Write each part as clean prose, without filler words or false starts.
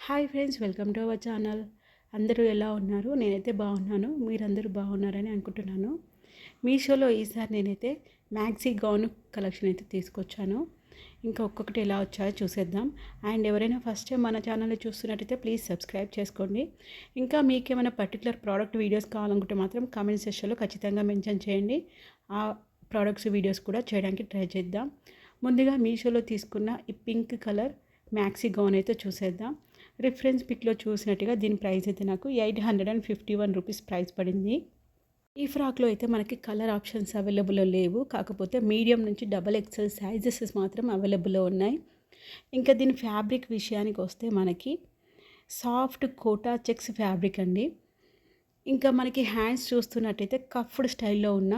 Hi friends, welcome to our channel. అందరూ ఎలా ఉన్నారు? నేనైతే బాగున్నాను. మీరందరూ బాగున్నారని అనుకుంటున్నాను. మీషోలో ఈసారి నేనైతే మ్యాక్సీ గౌన్ కలెక్షన్ అయితే తీసుకొచ్చాను. ఇంకా ఒక్కొక్కటి ఎలా వచ్చాయో చూసేద్దాం. అండ్ ఎవరైనా ఫస్ట్ టైం మన ఛానల్ని చూస్తున్నట్టయితే ప్లీజ్ సబ్స్క్రైబ్ చేసుకోండి. ఇంకా మీకేమైనా పర్టికులర్ ప్రోడక్ట్ వీడియోస్ కావాలనుకుంటే మాత్రం కామెంట్ సెక్షన్లో ఖచ్చితంగా మెన్షన్ చేయండి. ఆ ప్రోడక్ట్స్ వీడియోస్ కూడా చేయడానికి ట్రై చేద్దాం. ముందుగా మీషోలో తీసుకున్న ఈ పింక్ కలర్ మ్యాక్సీ గౌన్ అయితే చూసేద్దాం. రిఫరెన్స్ పిక్లో చూసినట్టుగా దీని ప్రైస్ అయితే నాకు 851 రూపీస్ ప్రైస్ పడింది. ఈ ఫ్రాక్లో అయితే మనకి కలర్ ఆప్షన్స్ అవైలబుల్లో లేవు, కాకపోతే మీడియం నుంచి XXL సైజెస్ మాత్రం అవైలబుల్లో ఉన్నాయి. ఇంకా దీని ఫ్యాబ్రిక్ విషయానికి వస్తే మనకి సాఫ్ట్ కోటా చెక్స్ ఫ్యాబ్రిక్ అండి. ఇంకా మనకి హ్యాండ్స్ చూస్తున్నట్టయితే కఫ్డ్ స్టైల్లో ఉన్న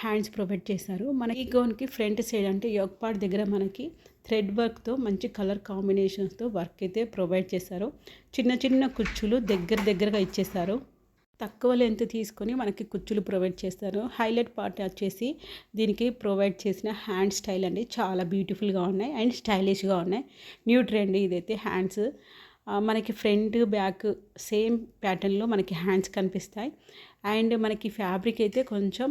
హ్యాండ్స్ ప్రొవైడ్ చేశారు. మన ఈ గౌన్కి ఫ్రంట్ సైడ్ అంటే యోక్ పార్ట్ దగ్గర మనకి థ్రెడ్ వర్క్తో మంచి కలర్ కాంబినేషన్స్తో వర్క్ అయితే ప్రొవైడ్ చేశారు. చిన్న చిన్న కుచ్చులు దగ్గరగా ఇచ్చేసారు. తక్కువ లెంత్ తీసుకొని మనకి కుచ్చులు ప్రొవైడ్ చేస్తారు. హైలైట్ పార్ట్ వచ్చేసి దీనికి ప్రొవైడ్ చేసిన హ్యాండ్ స్టైల్ అండి. చాలా బ్యూటిఫుల్గా ఉన్నాయి అండ్ స్టైలిష్గా ఉన్నాయి. న్యూ ట్రెండ్ ఇదైతే హ్యాండ్స్. మనకి ఫ్రంట్ బ్యాక్ సేమ్ ప్యాటర్న్లో మనకి హ్యాండ్స్ కనిపిస్తాయి. అండ్ మనకి ఫ్యాబ్రిక్ అయితే కొంచెం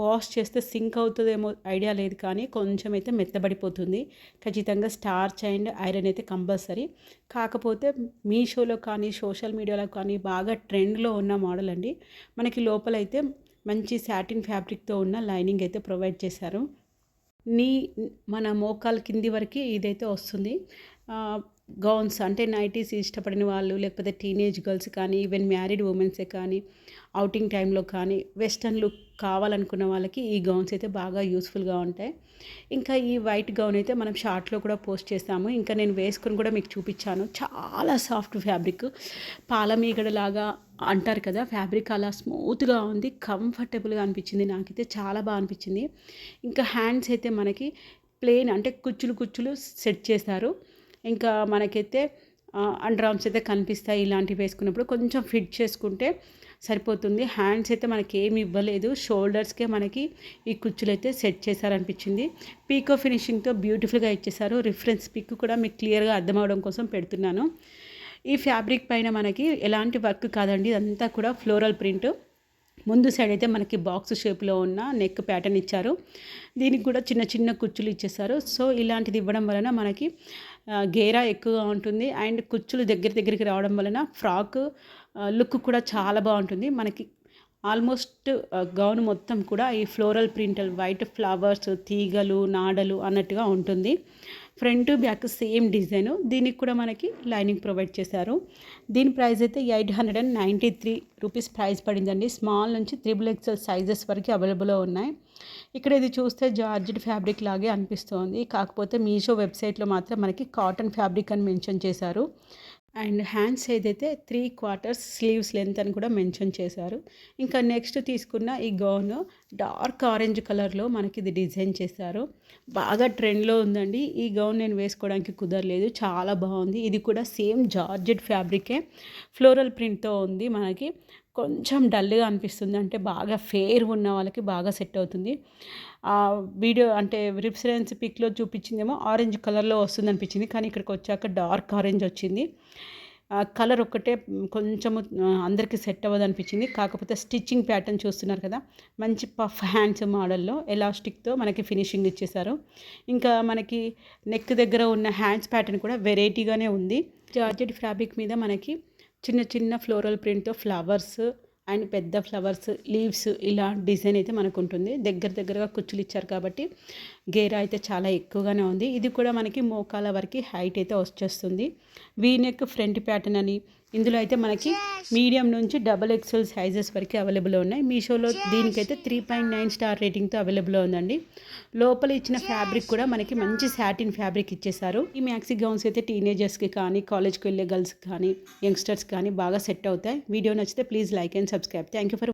వాష్ చేస్తే సింక్ అవుతుందేమో ఐడియా లేదు, కానీ కొంచెం అయితే మెత్తబడిపోతుంది. ఖచ్చితంగా స్టార్చ్ అండ్ ఐరన్ అయితే కంపల్సరీ. కాకపోతే మీషోలో కానీ సోషల్ మీడియాలో కానీ బాగా ట్రెండ్లో ఉన్న మోడల్ అండి. మనకి లోపలైతే మంచి సాటిన్ ఫ్యాబ్రిక్తో ఉన్న లైనింగ్ అయితే ప్రొవైడ్ చేశారు. మన మోకాలు కింది వరకు ఇదైతే వస్తుంది. గౌన్స్ అంటే నైటీస్ ఇష్టపడిన వాళ్ళు, లేకపోతే టీనేజ్ గర్ల్స్ కానీ, ఈవెన్ మ్యారీడ్ ఉమెన్సే కానీ, అవుటింగ్ టైంలో కానీ వెస్టర్న్ లుక్ కావాలనుకున్న వాళ్ళకి ఈ గౌన్స్ అయితే బాగా యూస్ఫుల్గా ఉంటాయి. ఇంకా ఈ వైట్ గౌన్ అయితే మనం షార్ట్లో కూడా పోస్ట్ చేస్తాము. ఇంకా నేను వేసుకొని కూడా మీకు చూపించాను. చాలా సాఫ్ట్ ఫ్యాబ్రిక్, పాలమీగడలాగా అంటారు కదా, ఫ్యాబ్రిక్ అలా స్మూత్గా ఉంది. కంఫర్టబుల్గా అనిపించింది. నాకైతే చాలా బాగా అనిపించింది. ఇంకా హ్యాండ్స్ అయితే మనకి ప్లెయిన్ అంటే కుచ్చులు సెట్ చేశారు. ఇంకా మనకైతే అండర్ ఆర్మ్స్ అయితే కనిపిస్తాయి. ఇలాంటివి వేసుకున్నప్పుడు కొంచెం ఫిట్ చేసుకుంటే సరిపోతుంది. హ్యాండ్స్ అయితే మనకి ఏమి ఇవ్వలేదు. షోల్డర్స్కే మనకి ఈ కుచ్చులు అయితే సెట్ చేశారనిపించింది. పీకో ఫినిషింగ్తో బ్యూటిఫుల్గా ఇచ్చేసారు. రిఫరెన్స్ పిక్ కూడా మీకు క్లియర్గా అర్థమవడం కోసం పెడుతున్నాను. ఈ ఫ్యాబ్రిక్ పైన మనకి ఎలాంటి వర్క్ కాదండి, ఇదంతా కూడా ఫ్లోరల్ ప్రింట్. ముందు సైడ్ అయితే మనకి బాక్స్ షేప్లో ఉన్న నెక్ ప్యాటర్న్ ఇచ్చారు. దీనికి కూడా చిన్న చిన్న కుచ్చులు ఇచ్చేసారు. సో ఇలాంటిది ఇవ్వడం వలన మనకి గేరా ఎక్కువగా ఉంటుంది అండ్ కుచ్చులు దగ్గరికి రావడం వలన ఫ్రాక్ లుక్ కూడా చాలా బాగుంటుంది. మనకి ఆల్మోస్ట్ గౌన్ మొత్తం కూడా ఈ ఫ్లోరల్ ప్రింటల్ వైట్ ఫ్లవర్స్, తీగలు, నాడలు అన్నట్టుగా ఉంటుంది. Front back same design. దీనికి కూడా మనకి లైనింగ్ ప్రొవైడ్ చేశారు. దీని ప్రైస్ అయితే 893 రూపీస్ ప్రైస్ పడిందండి. స్మాల్ నుంచి XXL సైజెస్ వరకు అవైలబుల్లో ఉన్నాయి. ఇక్కడ ఇది చూస్తే జార్జెట్ ఫ్యాబ్రిక్ లాగే అనిపిస్తుంది. కాకపోతే మీషో వెబ్సైట్లో మాత్రం మనకి కాటన్ ఫ్యాబ్రిక్ అని మెన్షన్ చేశారు. అండ్ హ్యాండ్స్ ఏదైతే 3/4 స్లీవ్స్ లెంత్ అని కూడా మెన్షన్ చేశారు. ఇంకా నెక్స్ట్ తీసుకున్న ఈ గౌన్ డార్క్ ఆరెంజ్ కలర్లో మనకి ఇది డిజైన్ చేశారు. బాగా ట్రెండ్లో ఉందండి. ఈ గౌన్ నేను వేసుకోవడానికి కుదరలేదు, చాలా బాగుంది. ఇది కూడా సేమ్ జార్జెట్ ఫ్యాబ్రికే, ఫ్లోరల్ ప్రింట్తో ఉంది. మనకి కొంచెం డల్గా అనిపిస్తుంది, అంటే బాగా ఫేర్ ఉన్న వాళ్ళకి బాగా సెట్ అవుతుంది. వీడియో అంటే రిఫరెన్స్ పిక్లో చూపించిందేమో ఆరెంజ్ కలర్లో వస్తుంది అనిపించింది, కానీ ఇక్కడికి వచ్చాక డార్క్ ఆరెంజ్ వచ్చింది. కలర్ ఒక్కటే కొంచెము అందరికీ సెట్ అవ్వదు అనిపించింది. కాకపోతే స్టిచ్చింగ్ ప్యాటర్న్ చూస్తున్నారు కదా, మంచి పఫ్ హ్యాండ్స్ మోడల్లో ఎలాస్టిక్తో మనకి ఫినిషింగ్ ఇచ్చేసారు. ఇంకా మనకి నెక్ దగ్గర ఉన్న హ్యాండ్స్ ప్యాటర్న్ కూడా వెరైటీగానే ఉంది. జార్జెట్ ఫ్యాబ్రిక్ మీద మనకి చిన్న చిన్న ఫ్లోరల్ ప్రింట్తో ఫ్లవర్స్ అండ్ పెద్ద ఫ్లవర్స్, లీవ్స్ ఇలా డిజైన్ అయితే మనకు ఉంటుంది. దగ్గరగా కుచ్చులు ఇచ్చారు కాబట్టి గేరా అయితే చాలా ఎక్కువగానే ఉంది. ఇది కూడా మనకి మోకాల వరకు హైట్ అయితే వచ్చేస్తుంది. వీనెక్ ఫ్రంట్ ప్యాటర్న్ అని ఇందులో అయితే మనకి మీడియం నుంచి XXL సైజెస్ వరకు అవైలబుల్ ఉన్నాయి. మీషోలో దీనికైతే 3.9 స్టార్ రేటింగ్తో అవైలబుల్ ఉందండి. లోపల ఇచ్చిన ఫ్యాబ్రిక్ కూడా మనకి మంచి సాటిన్ ఫ్యాబ్రిక్ ఇచ్చేసారు. ఈ మ్యాక్సీ గౌన్స్ అయితే టీనేజర్స్కి కానీ, కాలేజ్కి వెళ్ళే గర్ల్స్కి కానీ, యంగ్స్టర్స్ కానీ బాగా సెట్ అవుతాయి. వీడియో నచ్చితే please like and subscribe. Thank you for